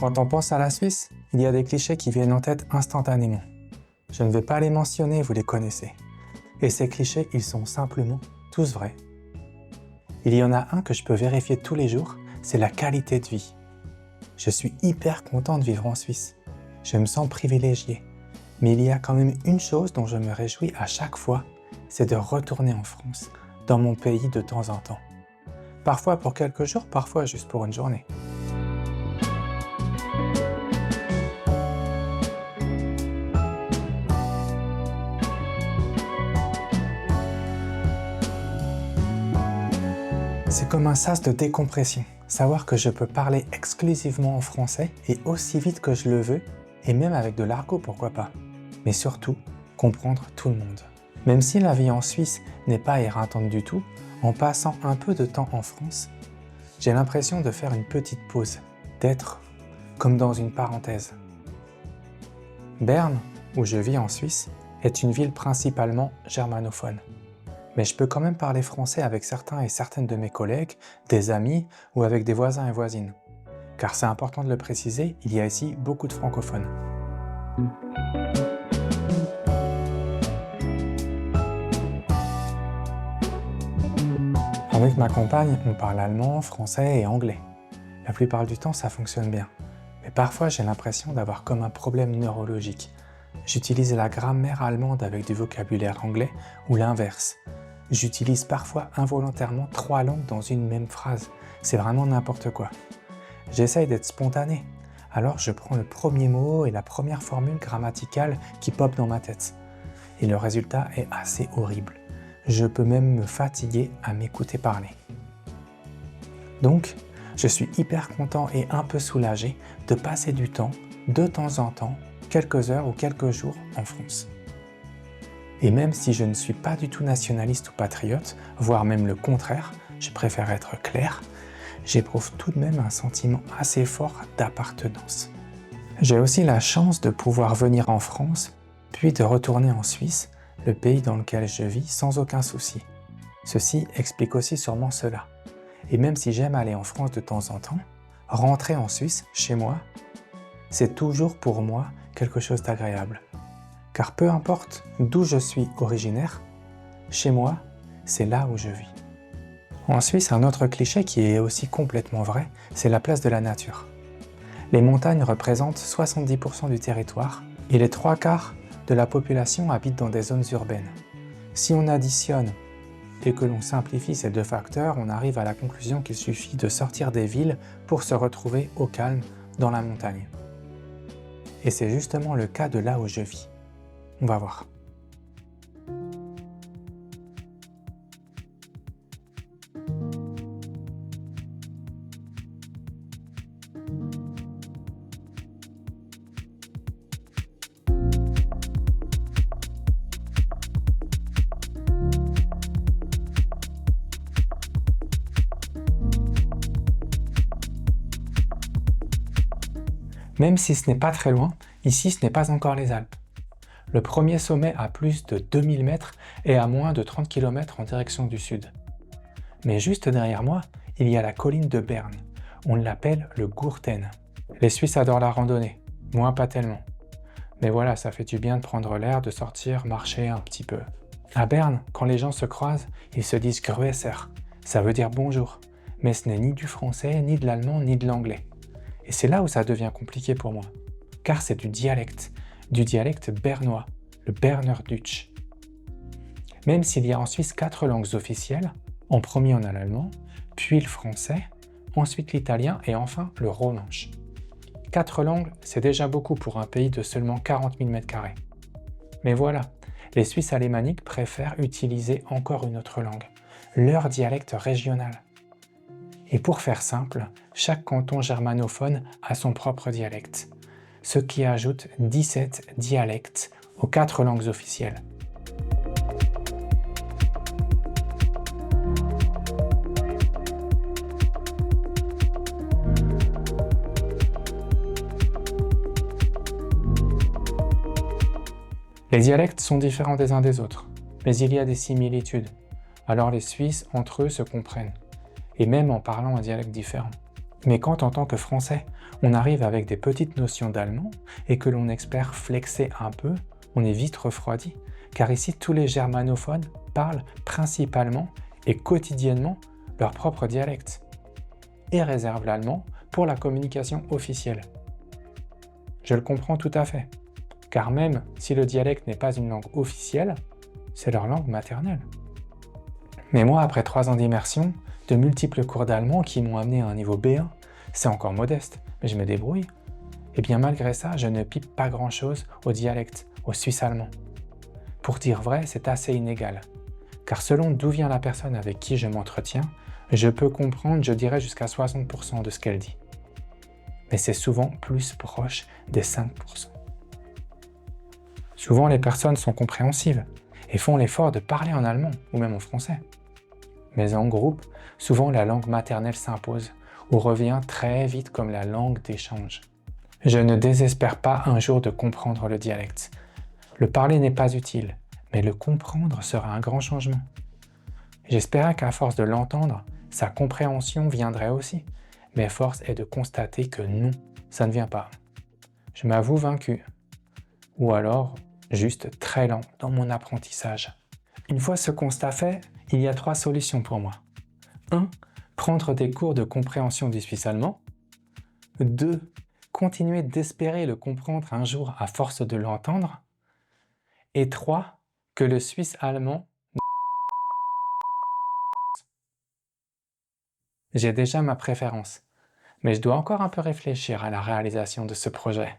Quand on pense à la Suisse, il y a des clichés qui viennent en tête instantanément. Je ne vais pas les mentionner, vous les connaissez. Et ces clichés, ils sont simplement tous vrais. Il y en a un que je peux vérifier tous les jours, c'est la qualité de vie. Je suis hyper content de vivre en Suisse. Je me sens privilégié. Mais il y a quand même une chose dont je me réjouis à chaque fois, c'est de retourner en France, dans mon pays de temps en temps. Parfois pour quelques jours, parfois juste pour une journée. C'est comme un sas de décompression, savoir que je peux parler exclusivement en français et aussi vite que je le veux, et même avec de l'argot pourquoi pas. Mais surtout, comprendre tout le monde. Même si la vie en Suisse n'est pas éreintante du tout, en passant un peu de temps en France, j'ai l'impression de faire une petite pause, d'être comme dans une parenthèse. Berne, où je vis en Suisse, est une ville principalement germanophone. Mais je peux quand même parler français avec certains et certaines de mes collègues, des amis ou avec des voisins et voisines. Car c'est important de le préciser, il y a ici beaucoup de francophones. Avec ma compagne, on parle allemand, français et anglais. La plupart du temps, ça fonctionne bien. Mais parfois, j'ai l'impression d'avoir comme un problème neurologique. J'utilise la grammaire allemande avec du vocabulaire anglais ou l'inverse. J'utilise parfois involontairement 3 langues dans une même phrase. C'est vraiment n'importe quoi. J'essaye d'être spontané. Alors je prends le premier mot et la première formule grammaticale qui pop dans ma tête. Et le résultat est assez horrible. Je peux même me fatiguer à m'écouter parler. Donc, je suis hyper content et un peu soulagé de passer du temps, de temps en temps, quelques heures ou quelques jours en France. Et même si je ne suis pas du tout nationaliste ou patriote, voire même le contraire, je préfère être clair, j'éprouve tout de même un sentiment assez fort d'appartenance. J'ai aussi la chance de pouvoir venir en France, puis de retourner en Suisse, le pays dans lequel je vis sans aucun souci. Ceci explique aussi sûrement cela. Et même si j'aime aller en France de temps en temps, rentrer en Suisse, chez moi, c'est toujours pour moi quelque chose d'agréable. Car peu importe d'où je suis originaire, chez moi, c'est là où je vis. En Suisse, un autre cliché qui est aussi complètement vrai, c'est la place de la nature. Les montagnes représentent 70% du territoire et les 3/4 de la population habitent dans des zones urbaines. Si on additionne et que l'on simplifie ces 2 facteurs, on arrive à la conclusion qu'il suffit de sortir des villes pour se retrouver au calme dans la montagne. Et c'est justement le cas de là où je vis. On va voir. Même si ce n'est pas très loin, ici ce n'est pas encore les Alpes. Le premier sommet a plus de 2000 mètres et à moins de 30 km en direction du sud. Mais juste derrière moi, il y a la colline de Berne. On l'appelle le Gurten. Les Suisses adorent la randonnée, moi pas tellement. Mais voilà, ça fait du bien de prendre l'air, de sortir, marcher un petit peu. À Berne, quand les gens se croisent, ils se disent Grüßer, ça veut dire bonjour. Mais ce n'est ni du français, ni de l'allemand, ni de l'anglais. Et c'est là où ça devient compliqué pour moi. Car c'est du dialecte bernois, le Berner Deutsch. Même s'il y a en Suisse 4 langues officielles, en premier on a l'allemand, puis le français, ensuite l'italien et enfin le romanche. 4 langues, c'est déjà beaucoup pour un pays de seulement 40 000 m². Mais voilà, les Suisses alémaniques préfèrent utiliser encore une autre langue, leur dialecte régional. Et pour faire simple, chaque canton germanophone a son propre dialecte, ce qui ajoute 17 dialectes aux 4 langues officielles. Les dialectes sont différents des uns des autres, mais il y a des similitudes, alors les Suisses entre eux se comprennent, et même en parlant un dialecte différent. Mais quand en tant que Français, on arrive avec des petites notions d'allemand et que l'on espère flexer un peu, on est vite refroidi, car ici tous les germanophones parlent principalement et quotidiennement leur propre dialecte et réservent l'allemand pour la communication officielle. Je le comprends tout à fait, car même si le dialecte n'est pas une langue officielle, c'est leur langue maternelle. Mais moi, après 3 ans d'immersion, de multiples cours d'allemand qui m'ont amené à un niveau B1, c'est encore modeste, mais je me débrouille. Et bien malgré ça, je ne pipe pas grand-chose au dialecte, au suisse allemand. Pour dire vrai, c'est assez inégal, car selon d'où vient la personne avec qui je m'entretiens, je peux comprendre, je dirais, jusqu'à 60% de ce qu'elle dit. Mais c'est souvent plus proche des 5%. Souvent, les personnes sont compréhensives et font l'effort de parler en allemand ou même en français. Mais en groupe, souvent la langue maternelle s'impose ou revient très vite comme la langue d'échange. Je ne désespère pas un jour de comprendre le dialecte. Le parler n'est pas utile, mais le comprendre sera un grand changement. J'espérais qu'à force de l'entendre, sa compréhension viendrait aussi, mais force est de constater que non, ça ne vient pas. Je m'avoue vaincu, ou alors juste très lent dans mon apprentissage. Une fois ce constat fait, il y a 3 solutions pour moi. 1. Prendre des cours de compréhension du suisse allemand. 2. Continuer d'espérer le comprendre un jour à force de l'entendre. Et 3. Que le suisse allemand... J'ai déjà ma préférence, mais je dois encore un peu réfléchir à la réalisation de ce projet.